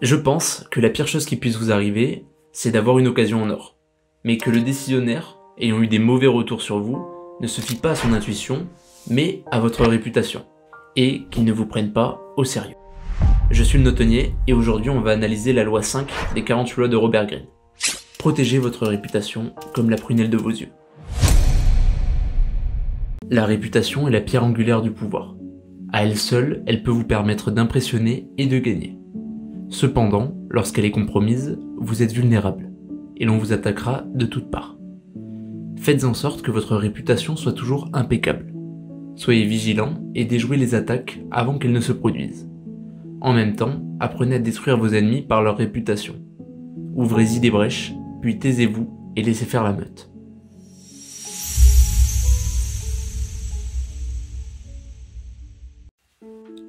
Je pense que la pire chose qui puisse vous arriver, c'est d'avoir une occasion en or. Mais que le décisionnaire, ayant eu des mauvais retours sur vous, ne se fie pas à son intuition, mais à votre réputation. Et qu'il ne vous prenne pas au sérieux. Je suis le Notonnier et aujourd'hui on va analyser la loi 5 des 48 lois de Robert Greene. Protégez votre réputation comme la prunelle de vos yeux. La réputation est la pierre angulaire du pouvoir. À elle seule, elle peut vous permettre d'impressionner et de gagner. Cependant, lorsqu'elle est compromise, vous êtes vulnérable, et l'on vous attaquera de toutes parts. Faites en sorte que votre réputation soit toujours impeccable. Soyez vigilant et déjouez les attaques avant qu'elles ne se produisent. En même temps, apprenez à détruire vos ennemis par leur réputation. Ouvrez-y des brèches, puis taisez-vous et laissez faire la meute.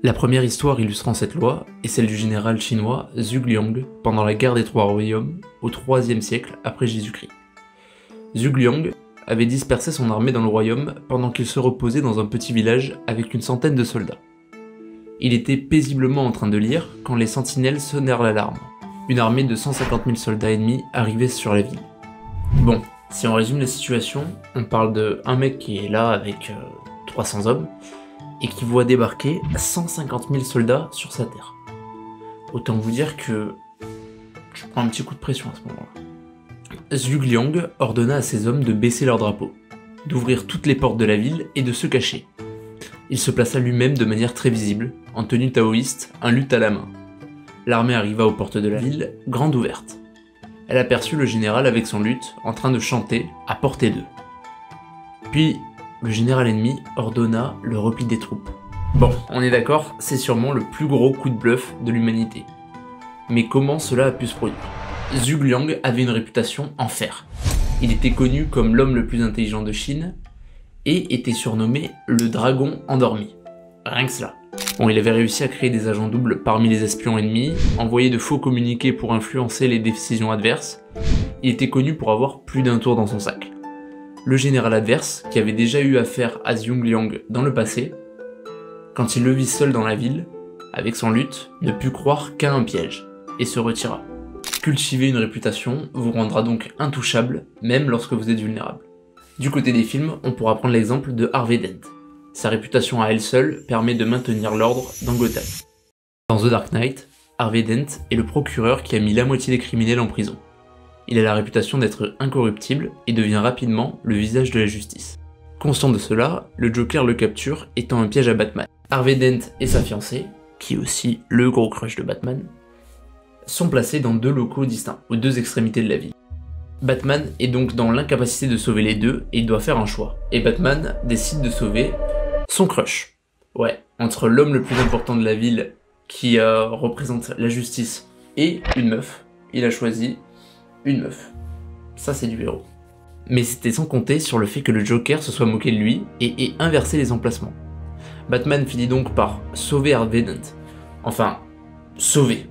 La première histoire illustrant cette loi est celle du général chinois Zhuge Liang pendant la guerre des Trois Royaumes au IIIe siècle après Jésus-Christ. Zhuge Liang avait dispersé son armée dans le royaume pendant qu'il se reposait dans un petit village avec une centaine de soldats. Il était paisiblement en train de lire quand les sentinelles sonnèrent l'alarme. Une armée de 150 000 soldats ennemis arrivait sur la ville. Bon, si on résume la situation, on parle d'un mec qui est là avec 300 hommes, et qui voit débarquer 150 000 soldats sur sa terre. Autant vous dire que je prends un petit coup de pression à ce moment-là. Zhuge Liang ordonna à ses hommes de baisser leur drapeau, d'ouvrir toutes les portes de la ville et de se cacher. Il se plaça lui-même de manière très visible, en tenue taoïste, un luth à la main. L'armée arriva aux portes de la ville, grande ouverte. Elle aperçut le général avec son luth, en train de chanter, à portée d'eux. Puis, le général ennemi ordonna le repli des troupes. Bon, on est d'accord, c'est sûrement le plus gros coup de bluff de l'humanité. Mais comment cela a pu se produire? Zhuge Liang avait une réputation en fer. Il était connu comme l'homme le plus intelligent de Chine et était surnommé le dragon endormi. Rien que cela. Bon, il avait réussi à créer des agents doubles parmi les espions ennemis, envoyer de faux communiqués pour influencer les décisions adverses. Il était connu pour avoir plus d'un tour dans son sac. Le général adverse, qui avait déjà eu affaire à Zhuge Liang dans le passé, quand il le vit seul dans la ville, avec son luth, ne put croire qu'à un piège, et se retira. Cultiver une réputation vous rendra donc intouchable, même lorsque vous êtes vulnérable. Du côté des films, on pourra prendre l'exemple de Harvey Dent. Sa réputation à elle seule permet de maintenir l'ordre dans Gotham. Dans The Dark Knight, Harvey Dent est le procureur qui a mis la moitié des criminels en prison. Il a la réputation d'être incorruptible et devient rapidement le visage de la justice. Conscient de cela, le Joker le capture étant un piège à Batman. Harvey Dent et sa fiancée, qui est aussi le gros crush de Batman, sont placés dans deux locaux distincts, aux deux extrémités de la ville. Batman est donc dans l'incapacité de sauver les deux et il doit faire un choix. Et Batman décide de sauver son crush. Ouais, entre l'homme le plus important de la ville qui représente la justice et une meuf, il a choisi une meuf. Ça c'est du héros. Mais c'était sans compter sur le fait que le Joker se soit moqué de lui et ait inversé les emplacements. Batman finit donc par sauver Harvey Dent. Enfin, sauver.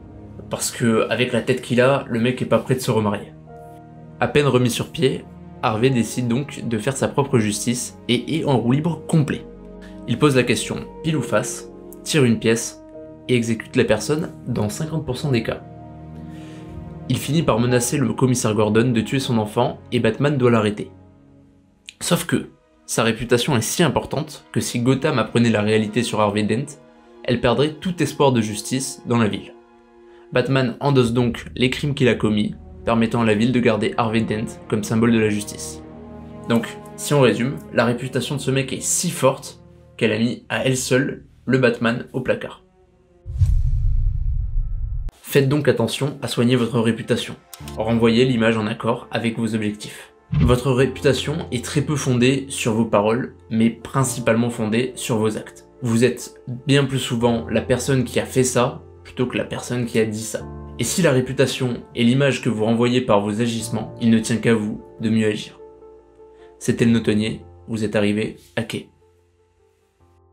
Parce que avec la tête qu'il a, le mec est pas prêt de se remarier. À peine remis sur pied, Harvey décide donc de faire sa propre justice et est en roue libre complet. Il pose la question pile ou face, tire une pièce et exécute la personne dans 50% des cas. Il finit par menacer le commissaire Gordon de tuer son enfant et Batman doit l'arrêter. Sauf que sa réputation est si importante que si Gotham apprenait la réalité sur Harvey Dent, elle perdrait tout espoir de justice dans la ville. Batman endosse donc les crimes qu'il a commis, permettant à la ville de garder Harvey Dent comme symbole de la justice. Donc, si on résume, la réputation de ce mec est si forte qu'elle a mis à elle seule le Batman au placard. Faites donc attention à soigner votre réputation. Renvoyez l'image en accord avec vos objectifs. Votre réputation est très peu fondée sur vos paroles, mais principalement fondée sur vos actes. Vous êtes bien plus souvent la personne qui a fait ça, plutôt que la personne qui a dit ça. Et si la réputation est l'image que vous renvoyez par vos agissements, il ne tient qu'à vous de mieux agir. C'était le Notonnier, vous êtes arrivé à quai.